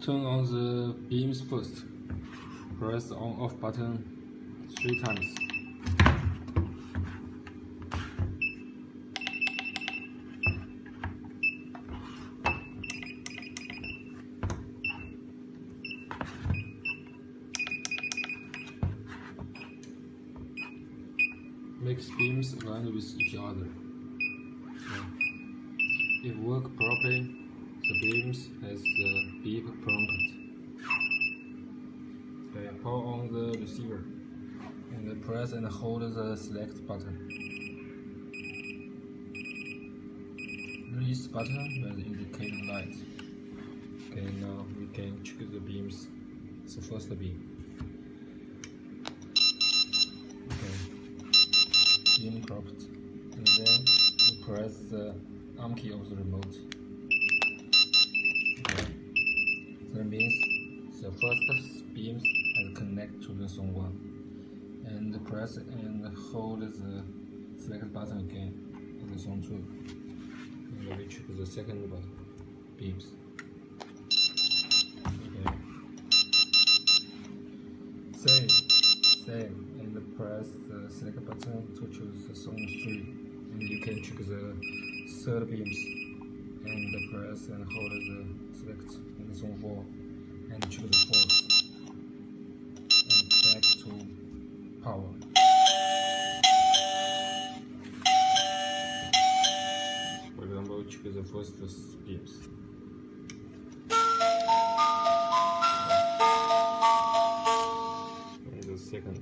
Turn on the beams first. Press the on-off button 3 times. Makes beams align with each other. If work properly, the beams has the beep prompt. Okay, power on the receiver and press and hold the select button. Release button when the indicator light. Okay, now we can check the beams. The first beam. Beam cropped, and then we press the arm key of the remote. Okay. That means the first beams has connect to the zone 1, and press and hold the select button again in the zone 2. And we check the second button, beams. Okay. Same. And press the select button to choose the zone 3, and you can check the third beams, and press and hold the select in the zone 4, and choose the fourth, and back to power. For example, check the first beams. And the second.